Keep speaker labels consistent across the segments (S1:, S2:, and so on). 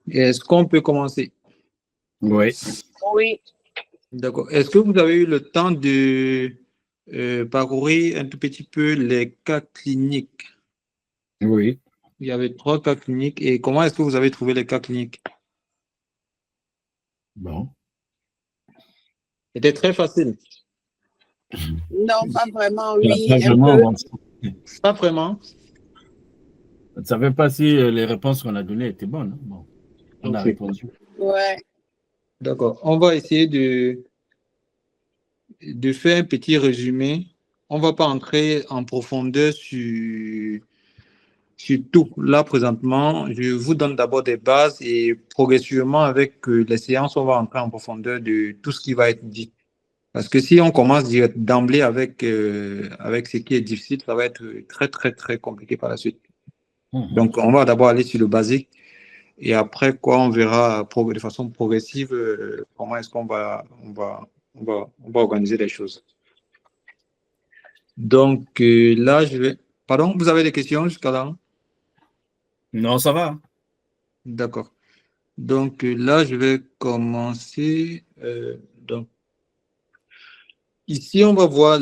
S1: Est-ce qu'on peut commencer?
S2: Oui.
S3: Oui.
S1: D'accord. Est-ce que vous avez eu le temps de parcourir un tout petit peu les cas cliniques?
S2: Oui.
S1: Il y avait 3 cas cliniques. Et comment est-ce que vous avez trouvé les cas cliniques?
S2: Bon.
S1: C'était très facile.
S3: Non, pas vraiment,
S2: Pas
S3: oui, un
S2: vraiment,
S3: peu.
S2: bon.
S1: Pas vraiment.
S2: Je ne savais pas si les réponses qu'on a données étaient bonnes. Hein. Bon, on a
S1: Ok.
S2: répondu.
S3: Ouais.
S1: D'accord. On va essayer de faire un petit résumé. On ne va pas entrer en profondeur sur tout. Là, présentement, je vous donne d'abord des bases et progressivement, avec les séances, on va entrer en profondeur de tout ce qui va être dit. Parce que si on commence d'emblée avec ce qui est difficile, ça va être très, très, très compliqué par la suite. Donc, on va d'abord aller sur le basique et après, quoi, on verra de façon progressive comment est-ce qu'on va organiser les choses. Donc, là, je vais... Pardon, vous avez des questions jusqu'à là?
S2: Non, ça va.
S1: D'accord. Donc, là, je vais commencer. Donc, ici, on va voir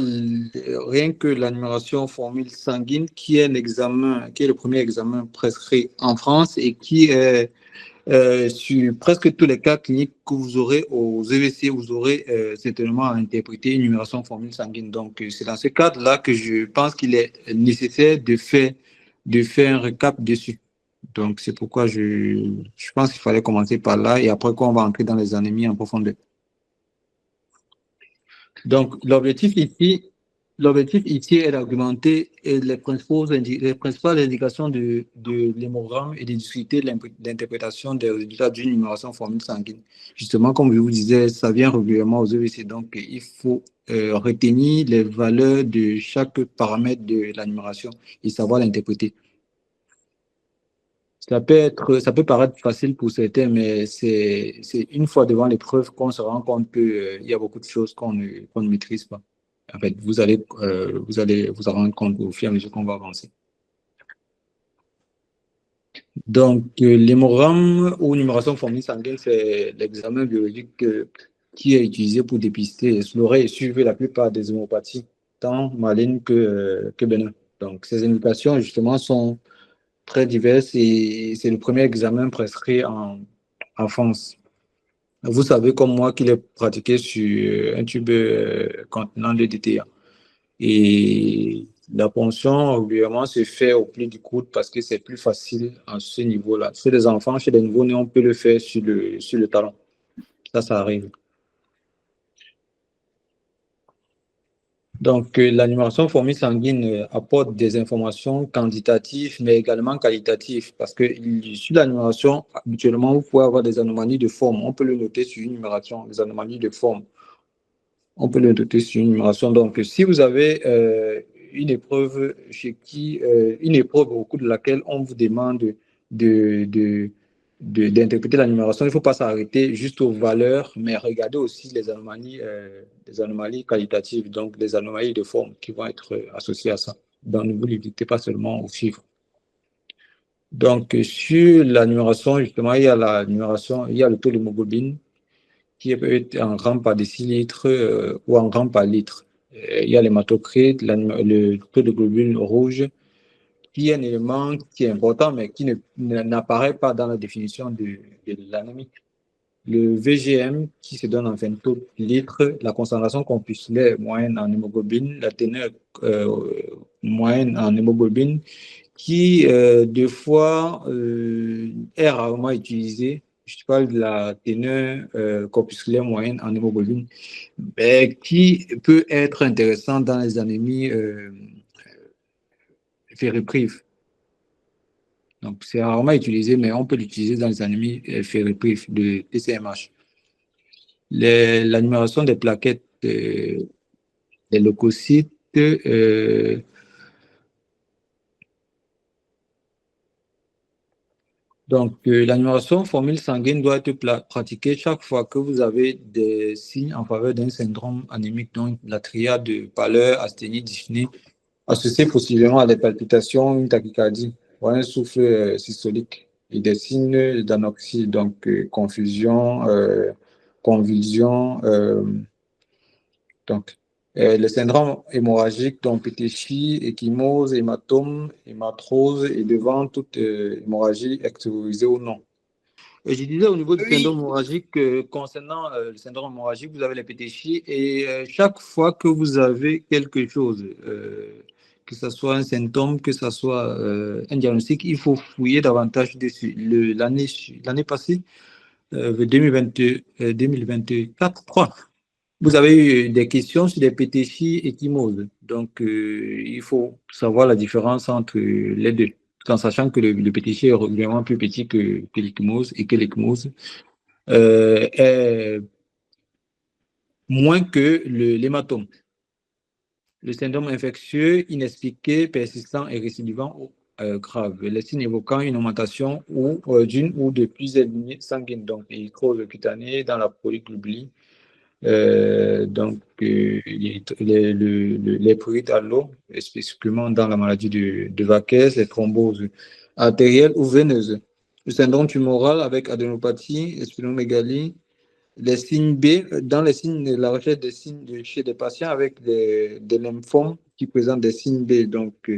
S1: rien que la numération formule sanguine, qui est le premier examen prescrit en France et qui est sur presque tous les cas cliniques que vous aurez aux EVC, vous aurez certainement à interpréter une numération formule sanguine. Donc, c'est dans ce cadre-là que je pense qu'il est nécessaire de faire un récap dessus. Donc, c'est pourquoi je pense qu'il fallait commencer par là et après, quoi, on va entrer dans les anémies en profondeur. Donc, l'objectif ici est d'argumenter les principales indications de l'hémogramme et de discuter l'interprétation des résultats d'une numération formule sanguine. Justement, comme je vous disais, ça vient régulièrement aux EVC, donc il faut retenir les valeurs de chaque paramètre de la numération et savoir l'interpréter. Ça peut paraître facile pour certains, mais c'est une fois devant l'épreuve qu'on se rend compte qu'il y a beaucoup de choses qu'on ne maîtrise pas. En fait, vous allez vous en rendre compte au fur et à mesure qu'on va avancer. Donc, l'hémogramme ou numération formule sanguine, c'est l'examen biologique qui est utilisé pour dépister, explorer et suivre la plupart des hémopathies, tant malignes que bénins. Donc, ces indications, justement, sont très diverses et c'est le premier examen prescrit en France. Vous savez comme moi qu'il est pratiqué sur un tube contenant de DTA. Et la ponction, obligatoirement, se fait au pli du coude parce que c'est plus facile à ce niveau-là. Chez les enfants, chez les nouveaux-nés, on peut le faire sur le talon. Ça arrive. Donc, la numération formule sanguine apporte des informations quantitatives, mais également qualitatives, parce que sur la numération, habituellement, vous pouvez avoir des anomalies de forme. On peut le noter sur une numération, des anomalies de forme. On peut le noter sur une numération. Donc, si vous avez une épreuve une épreuve au cours de laquelle on vous demande d'interpréter la numération, il ne faut pas s'arrêter juste aux valeurs, mais regarder aussi les anomalies qualitatives, donc les anomalies de forme qui vont être associées à ça. Donc, ne vous limitez pas seulement aux chiffres. Donc, sur la numération, justement, il y a le taux d'hémoglobine qui peut être en grammes par décilitre ou en grammes par litre. Il y a l'hématocrite, le taux de globule rouge, qui est un élément qui est important, mais qui n'apparaît pas dans la définition de l'anémie. Le VGM, qui se donne en 20 litres, la concentration corpusculaire moyenne en hémoglobine, la teneur moyenne en hémoglobine, qui, deux fois, est rarement utilisée. Je parle de la teneur corpusculaire moyenne en hémoglobine, mais qui peut être intéressant dans les anémies fériprives. Donc, c'est rarement utilisé, mais on peut l'utiliser dans les anémies fériprives de TCMH. La numération des plaquettes des leucocytes, donc, la numération formule sanguine doit être pratiquée chaque fois que vous avez des signes en faveur d'un syndrome anémique, donc la triade de pâleur, asthénie, dyspnée, associée possiblement à des palpitations, une tachycardie ou un souffle systolique. et des signes d'anoxie, donc confusion, convulsion, donc le syndrome hémorragique, donc pétéchie, ecchymose, hématome, hématrose et devant toute hémorragie extériorisée ou non. Et je disais au niveau du syndrome
S3: Oui,
S1: hémorragique, concernant le syndrome hémorragique, vous avez les pétéchies et chaque fois que vous avez quelque chose, que ce soit un symptôme, que ce soit un diagnostic, il faut fouiller davantage dessus. L'année passée, 2024, 3, vous avez eu des questions sur les pétéchies et ecchymoses. Donc, il faut savoir la différence entre les deux, en sachant que le pétéchie est régulièrement plus petit que l'ecchymose et que l'ecchymose est moins que l'hématome. Le syndrome infectieux inexpliqué, persistant et récidivant ou grave. Les signes évoquant une augmentation d'une ou de plusieurs lignées sanguines, donc nécrose cutanée dans la polyglobulie. Les prurites à l'eau, spécifiquement dans la maladie de Vaquès, les thromboses artérielles ou veineuses. Le syndrome tumoral avec adénopathie, splénomégalie, les signes B, dans les signes, la recherche des signes chez des patients avec des lymphomes qui présentent des signes B, donc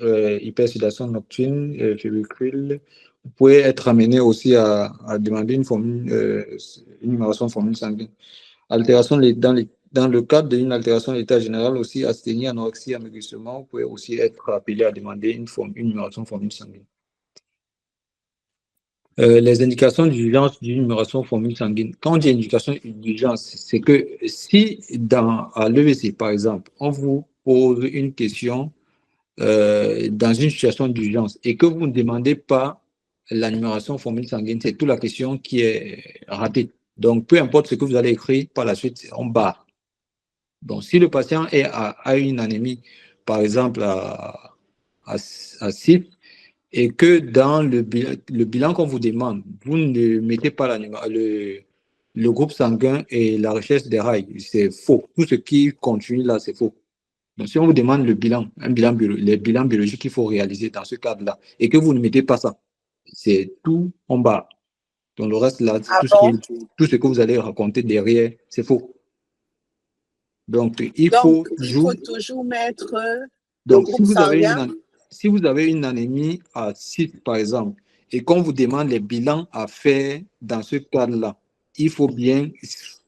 S1: hypersudation nocturne, fébricule. Vous pouvez être amené aussi à demander une numération de formule sanguine. Altération dans le cadre d'une altération de l'état général, aussi asthénie, anorexie, amaigrissement, vous pouvez aussi être appelé à demander une numération de formule sanguine. Les indications d'urgence d'une numération de formule sanguine. Quand on dit indication d'urgence, c'est que si à l'EVC, par exemple, on vous pose une question dans une situation d'urgence et que vous ne demandez pas la numération de formule sanguine, c'est toute la question qui est ratée. Donc, peu importe ce que vous allez écrire, par la suite, on barre. Donc, si le patient a une anémie, par exemple, à 6, et que dans le bilan qu'on vous demande, vous ne mettez pas le groupe sanguin et la recherche des rails, c'est faux. Tout ce qui continue là, c'est faux. Donc, si on vous demande les bilans biologiques qu'il faut réaliser dans ce cadre-là, et que vous ne mettez pas ça, c'est tout en bas. Donc, le reste là,
S3: ah
S1: tout
S3: bon?
S1: ce que vous allez raconter derrière, c'est faux. Donc, il
S3: Donc,
S1: faut
S3: il
S1: toujours.
S3: faut toujours mettre le
S1: Donc,
S3: groupe sanguin.
S1: si vous avez une anémie à 6, par exemple, et qu'on vous demande les bilans à faire dans ce cadre-là, il faut bien,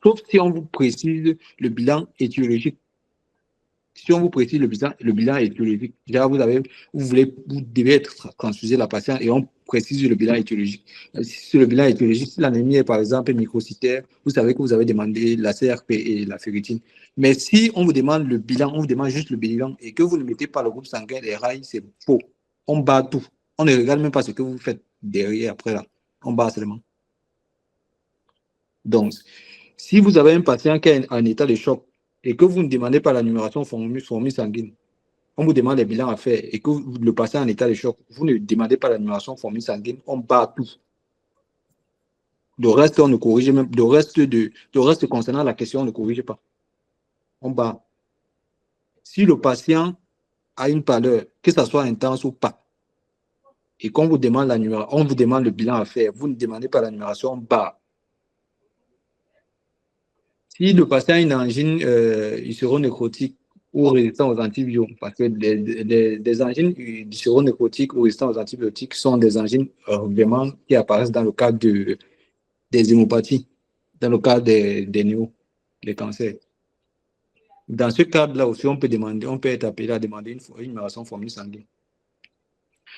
S1: sauf si on vous précise le bilan étiologique. Si on vous précise le bilan étiologique, déjà vous devez être transfusé la patiente et on précise le bilan étiologique. Si sur le bilan étiologique, si l'anémie est par exemple microcytaire, vous savez que vous avez demandé la CRP et la ferritine. Mais si on vous demande le bilan, on vous demande juste le bilan et que vous ne mettez pas le groupe sanguin, les rails, c'est faux. On bat tout. On ne regarde même pas ce que vous faites derrière après là. On bat seulement. Donc, si vous avez un patient qui est en état de choc et que vous ne demandez pas la numération formule sanguine, on vous demande les bilans à faire et que le patient est en état de choc, vous ne demandez pas la numération formule sanguine, on bat tout. Le reste, on ne corrige même. Le reste concernant la question, on ne corrige pas. On bat. Si le patient a une pâleur, que ce soit intense ou pas, et qu'on vous demande la numération, on vous demande le bilan à faire, vous ne demandez pas la numération, on bat. Si le patient a une angine ulcéro-nécrotique ou résistant aux antibiotiques, parce que des angines ulcéro-nécrotiques ou résistantes aux antibiotiques sont des angines vraiment qui apparaissent dans le cadre des hémopathies, dans le cadre des néos, des cancers. Dans ce cadre-là aussi, on peut être appelé à demander une numération formule sanguine.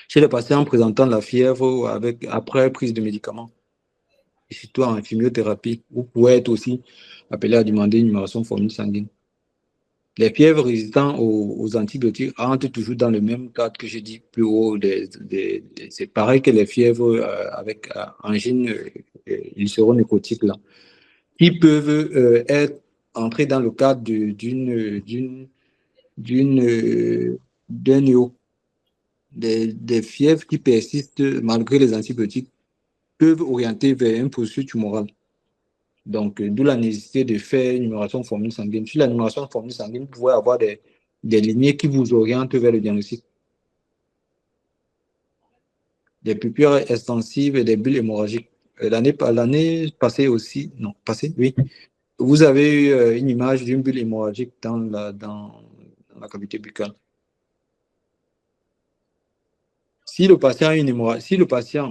S1: Chez les patients présentant la fièvre après prise de médicaments, et surtout en chimiothérapie, vous pouvez être aussi appelé à demander une numération formule sanguine. Les fièvres résistantes aux antibiotiques entrent toujours dans le même cadre que j'ai dit plus haut. C'est pareil que les fièvres avec angine ulcéro-nécrotique, là, qui peuvent être entrées dans le cadre d'un néo. Des fièvres qui persistent malgré les antibiotiques peuvent orienter vers un processus tumoral. Donc, d'où la nécessité de faire une numération de formule sanguine. Sur la numération de formule sanguine, vous pouvez avoir des lignées qui vous orientent vers le diagnostic. des pupilles extensives et des bulles hémorragiques. L'année passée aussi, non, passée, oui. Vous avez eu une image d'une bulle hémorragique dans la cavité buccale. Si le patient a une hémorragie,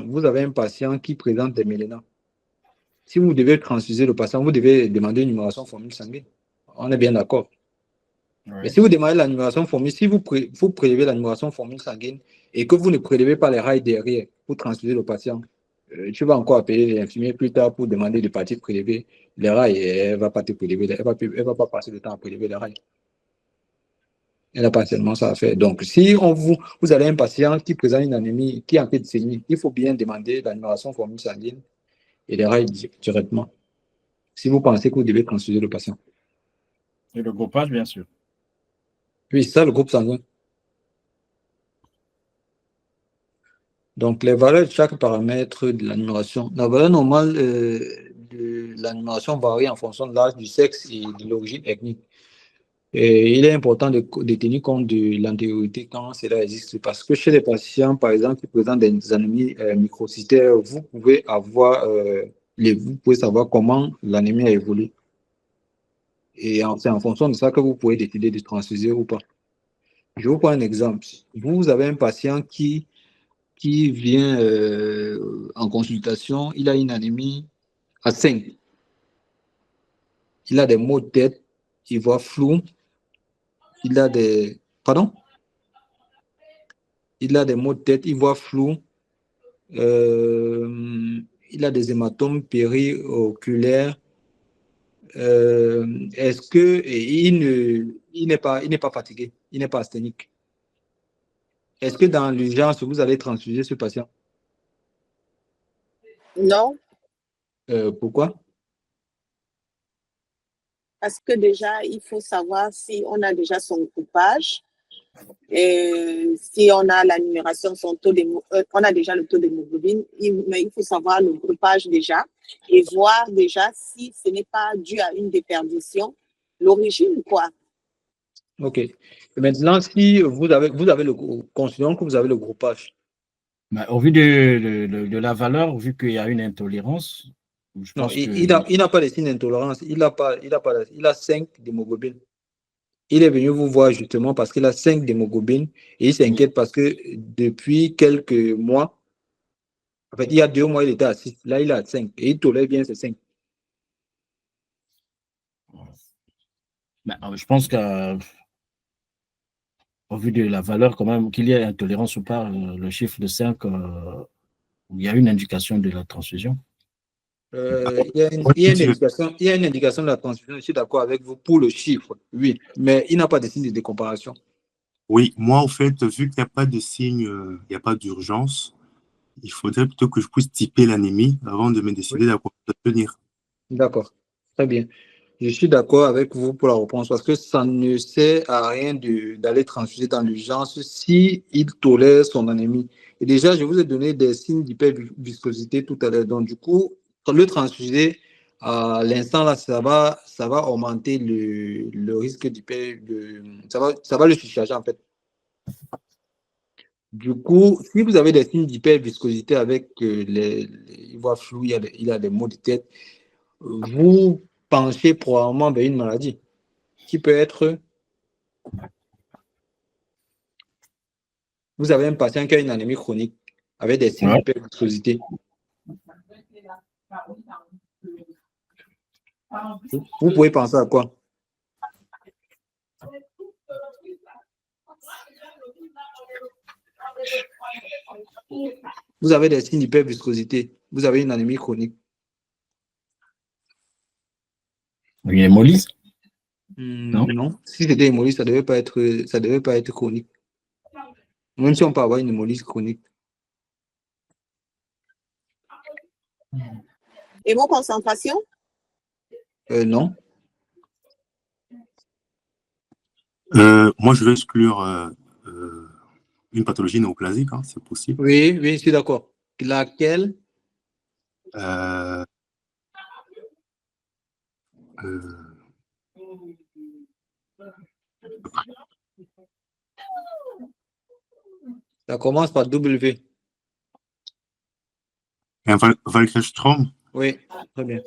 S1: vous avez un patient qui présente des mélénas, si vous devez transfuser le patient, vous devez demander une numération formule sanguine. On est bien d'accord.
S2: Ouais.
S1: Mais si vous demandez la numération formule, si vous prélevez la numération formule sanguine et que vous ne prélevez pas les rails derrière pour transfuser le patient, tu vas encore appeler l'infirmier plus tard pour demander de partir prélever les rails et elle ne va pas te prélever, elle va pas passer le temps à prélever les rails. Elle n'a pas seulement ça à faire. Donc, si vous avez un patient qui présente une anémie, qui est en fait de saigner, il faut bien demander la numération formule sanguine et les rails directement. Si vous pensez que vous devez transfuser le patient.
S2: Et le groupage, bien sûr.
S1: Oui, c'est ça le groupe sanguin. Donc, les valeurs de chaque paramètre de l'animation. La valeur normale de l'animation varie en fonction de l'âge, du sexe et de l'origine ethnique. Et il est important de tenir compte de l'antériorité quand cela existe. Parce que chez les patients, par exemple, qui présentent des anémies microcytaires, vous pouvez savoir comment l'anémie a évolué. Et c'est en fonction de ça que vous pouvez décider de transfuser ou pas. Je vous prends un exemple. Vous avez un patient qui vient en consultation, il a une anémie à 5. Il a des maux de tête, il voit flou, il a des... Pardon? Il a des maux de tête, il voit flou, il a des hématomes périoculaires. Est-ce que il n'est pas fatigué, il n'est pas asthénique? Est-ce que dans l'urgence, vous allez transfuser ce patient?
S3: Non,
S1: Pourquoi?
S3: parce que déjà, il faut savoir si on a déjà son groupage, et si on a la numération, on a déjà le taux d'hémoglobine, mais il faut savoir le groupage déjà et voir déjà si ce n'est pas dû à une déperdition, l'origine, quoi.
S1: Ok. Et maintenant, si vous avez considérons que vous avez le groupage.
S2: Bah, au vu de la valeur, vu qu'il y a une intolérance, je
S1: Non,
S2: pense que...
S1: il n'a pas de signe d'intolérance. Il a 5 d'hémoglobine. Il est venu vous voir justement parce qu'il a 5 d'hémoglobine et il s'inquiète parce que depuis quelques mois, en fait, il y a 2 mois, il était à 6. Là, il est à 5 et il tolère bien ces 5.
S2: Bah, je pense qu'au vu de la valeur, quand même, qu'il y ait intolérance ou pas, le chiffre de 5, il y a une indication de la transfusion.
S1: Il y a une indication de la transfusion, je suis d'accord avec vous pour le chiffre, oui, mais il n'a pas de signe de décomparation.
S4: Oui, moi, en fait, vu qu'il n'y a pas de signe, il n'y a pas d'urgence, il faudrait plutôt que je puisse typer l'anémie avant de me décider à quoi tenir.
S1: D'accord, très bien. Je suis d'accord avec vous pour la réponse parce que ça ne sert à rien d'aller transfuser dans l'urgence si il tolère son anémie. Et déjà, je vous ai donné des signes d'hyperviscosité tout à l'heure. Donc, du coup, le transfuser à l'instant là, ça va augmenter le risque ça va le surcharger en fait. Du coup, si vous avez des signes d'hyperviscosité avec il voit flou, il a des maux de tête, vous penchez probablement vers une maladie qui peut être, vous avez un patient qui a une anémie chronique avec des signes d'hyperviscosité. Vous pouvez penser à quoi? Vous avez des signes d'hyperviscosité, vous avez une anémie chronique.
S2: Une hémolyse?
S1: Non. Si c'était hémolyse, ça devait pas être chronique. Même si on peut avoir une hémolyse chronique.
S3: Hémoconcentration?
S1: Non.
S4: Moi, je vais exclure une pathologie néoplasique, hein, c'est possible.
S1: Oui, je suis d'accord. Laquelle? Ça commence par W.
S4: Un Waldenstrom?
S1: Oui, très bien.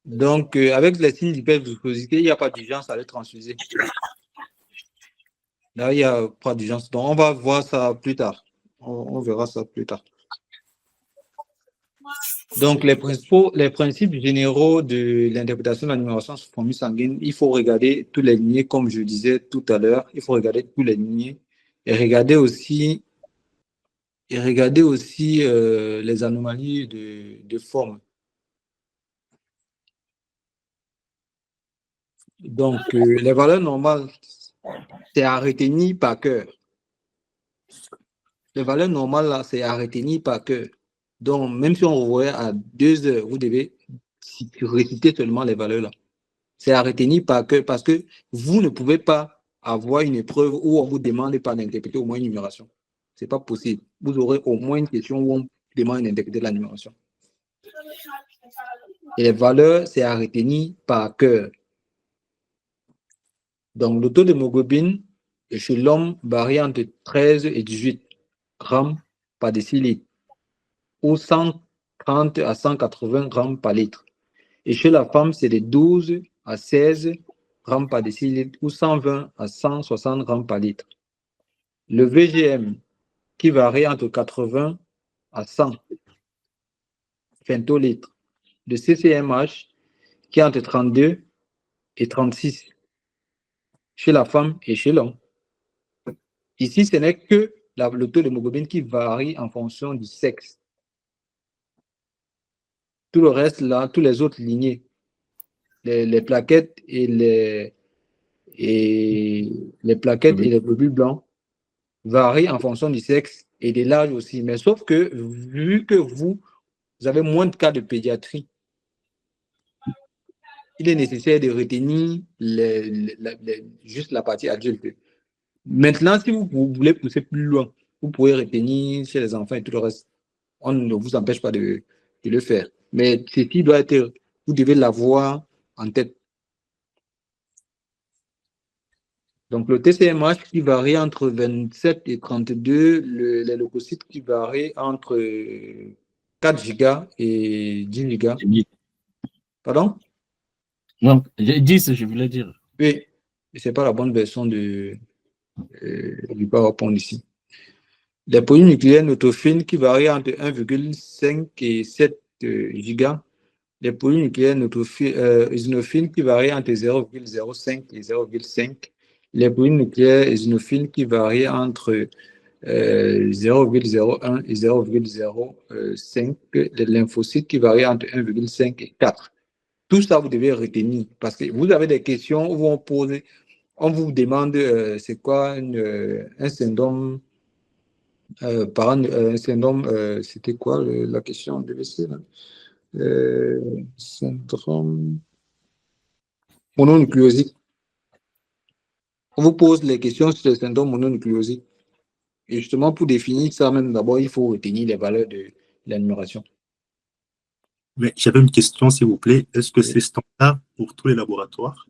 S1: Donc, avec les signes d'hyperglucosité, il n'y a pas d'urgence à les transfuser. Là, il n'y a pas d'urgence. Donc, on va voir ça plus tard. On verra ça plus tard. Donc, les principes généraux de l'interprétation de la numération sous formule sanguine, il faut regarder toutes les lignées, comme je disais tout à l'heure. Il faut regarder toutes les lignées et regarder aussi les anomalies de forme. Donc, les valeurs normales, c'est à retenir par cœur. Les valeurs normales, là, c'est à retenir par cœur. Donc, même si on revoit à 2 heures, vous devez réciter seulement les valeurs là. C'est à retenir par cœur parce que vous ne pouvez pas avoir une épreuve où on vous demande pas d'interpréter au moins une numération. Ce n'est pas possible. Vous aurez au moins une question où on demande d'interpréter la numération. Et les valeurs, c'est à retenir par cœur. Donc, le taux d'hémoglobine chez l'homme varie entre 13 et 18 grammes par décilitre ou 130 à 180 grammes par litre. Et chez la femme, c'est de 12 à 16 grammes par décilitre ou 120 à 160 grammes par litre. Le VGM, qui varie entre 80 à 100 femtolitres. Le CCMH, qui est entre 32 et 36 chez la femme et chez l'homme. Ici, ce n'est que le taux d'hémoglobine qui varie en fonction du sexe. Tout le reste, là, tous les autres lignées, les plaquettes et les globules blancs varient en fonction du sexe et de l'âge aussi. Mais sauf que, vu que vous avez moins de cas de pédiatrie, il est nécessaire de retenir juste la partie adulte. Maintenant, si vous voulez pousser plus loin, vous pouvez retenir chez les enfants et tout le reste. On ne vous empêche pas de le faire. Mais ceci doit être, vous devez l'avoir en tête. Donc, le TCMH qui varie entre 27 et 32, les leucocytes qui varient entre 4 gigas et 10 gigas. Pardon?
S2: Non, 10, je voulais dire.
S1: Oui, ce n'est pas la bonne version du PowerPoint ici. Les polynucléaires neutrophiles qui varient entre 1,5 et 7 gigas. Les polynucléaires eosinophiles qui varient entre 0,05 et 0,5. Les polynucléaires eosinophiles qui varient entre 0,01 et 0,05. Les lymphocytes qui varient entre 1,5 et 4. Tout ça, vous devez retenir parce que vous avez des questions où on vous demande c'est quoi un syndrome un syndrome, c'était quoi la question de l'essai là? Syndrome mononucléosique. On vous pose les questions sur le syndrome mononucléosique. Et justement, pour définir ça, même d'abord, il faut retenir les valeurs de la numération.
S4: Mais j'avais une question, s'il vous plaît. Est-ce que c'est standard pour tous les laboratoires?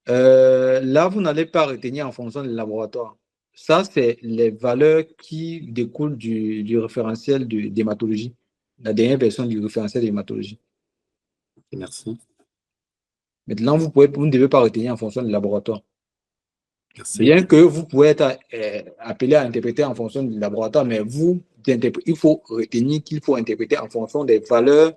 S1: Là, vous n'allez pas retenir en fonction des laboratoires. Ça, c'est les valeurs qui découlent du référentiel d'hématologie, la dernière version du référentiel d'hématologie.
S4: Merci.
S1: Maintenant, vous ne devez pas retenir en fonction du laboratoire.
S4: Merci.
S1: Bien que vous pouvez être appelé à interpréter en fonction du laboratoire, mais il faut retenir qu'il faut interpréter en fonction des valeurs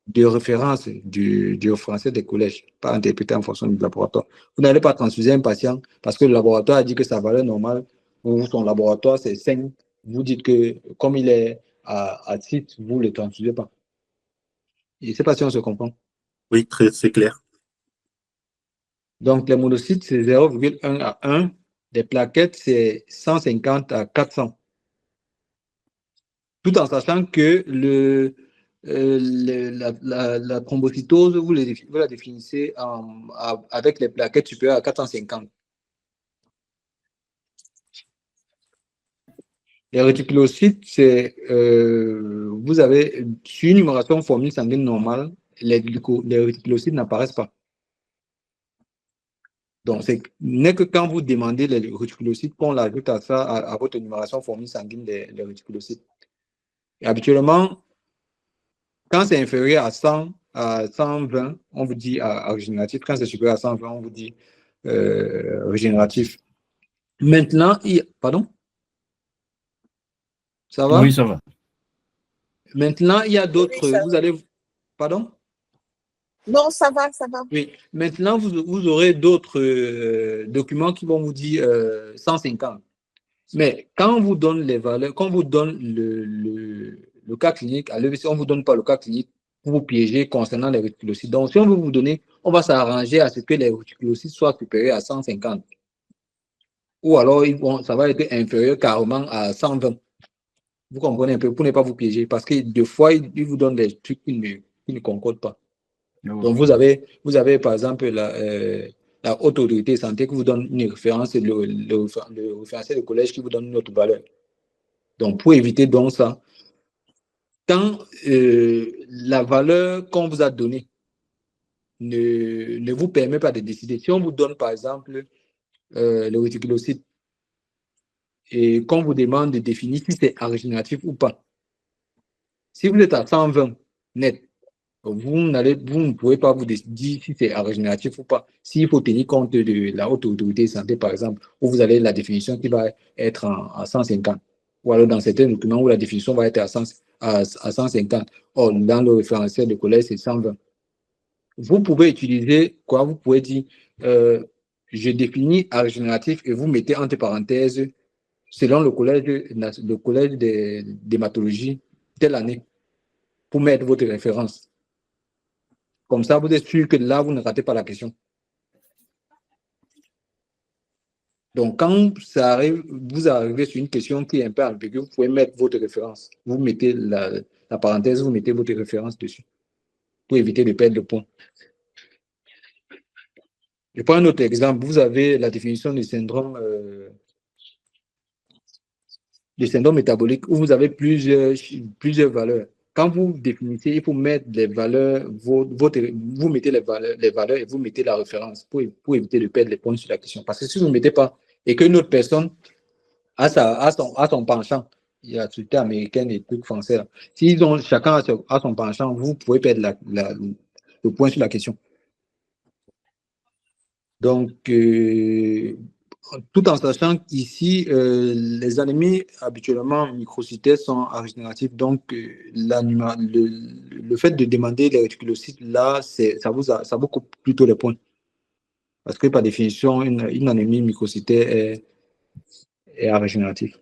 S1: de référence du référentiel des collèges, pas interpréter en fonction du laboratoire. Vous n'allez pas transfuser un patient parce que le laboratoire a dit que sa valeur normale, ou son laboratoire, c'est 5. Vous dites que comme il est à 6, vous ne le transfusez pas. Je ne sais pas si on se comprend.
S4: Oui, c'est clair.
S1: Donc, les monocytes, c'est 0,1 à 1. Les plaquettes, c'est 150 à 400. Tout en sachant que la thrombocytose, vous la définissez avec les plaquettes supérieures à 450. Les réticulocytes, c'est vous avez sur une numération formule sanguine normale, les réticulocytes n'apparaissent pas. Donc, ce n'est que quand vous demandez les réticulocytes qu'on l'ajoute à ça, à votre numération formule sanguine des réticulocytes. Et habituellement, Quand c'est inférieur à 100, à 120, on vous dit régénératif. Quand c'est supérieur à 120, on vous dit régénératif. Maintenant, pardon? Ça va?
S2: Oui, ça va.
S1: Maintenant, il y a d'autres.
S3: Oui,
S1: vous allez. Pardon?
S3: Non, ça va, ça va.
S1: Oui. Maintenant, vous aurez d'autres documents qui vont vous dire 150. Mais quand on vous donne les valeurs, quand on vous donne le cas clinique, à l'EVC, on ne vous donne pas le cas clinique pour vous piéger concernant les réticulocytes. Donc, si on veut vous donner, on va s'arranger à ce que les réticulocytes soient supérieurs à 150. Ou alors, ça va être inférieur carrément à 120. Vous comprenez un peu, pour ne pas vous piéger. Parce que des fois, ils vous donnent des trucs qui ne concordent pas. Donc, vous avez par exemple la haute autorité de santé qui vous donne une référence, et le référentiel de collège qui vous donne une autre valeur. Donc, pour éviter donc ça, quand la valeur qu'on vous a donnée ne vous permet pas de décider, si on vous donne par exemple le réticulocyte et qu'on vous demande de définir si c'est régénératif ou pas, si vous êtes à 120 net, vous ne pouvez pas vous dire si c'est régénératif ou pas. S'il faut tenir compte de la haute autorité de santé, par exemple, où vous avez la définition qui va être à 150, ou alors dans certains documents où la définition va être à 150. Or, dans le référentiel de collège, c'est 120. Vous pouvez utiliser quoi? Vous pouvez dire, je définis régénératif et vous mettez entre parenthèses, selon le collège d'hématologie, telle année, pour mettre votre référence. Comme ça, vous êtes sûr que là, vous ne ratez pas la question. Donc, quand ça arrive, vous arrivez sur une question qui est un peu ambiguë, vous pouvez mettre votre référence. Vous mettez la parenthèse, vous mettez votre référence dessus pour éviter de perdre le point. Je prends un autre exemple. Vous avez la définition du syndrome métabolique où vous avez plusieurs valeurs. Quand vous définissez, il faut mettre les valeurs, vous mettez les valeurs et vous mettez la référence pour éviter de perdre les points sur la question. Parce que si vous ne mettez pas et qu'une autre personne a son penchant, il y a société américaine et trucs français là. Chacun a son penchant, vous pouvez perdre le point sur la question. Donc, tout en sachant qu'ici, les anémies habituellement microcytaires sont régénératifs. Donc, le fait de demander les réticulocytes, là, ça vous coupe plutôt les points. Parce que par définition, une anémie microcytaire est régénérative.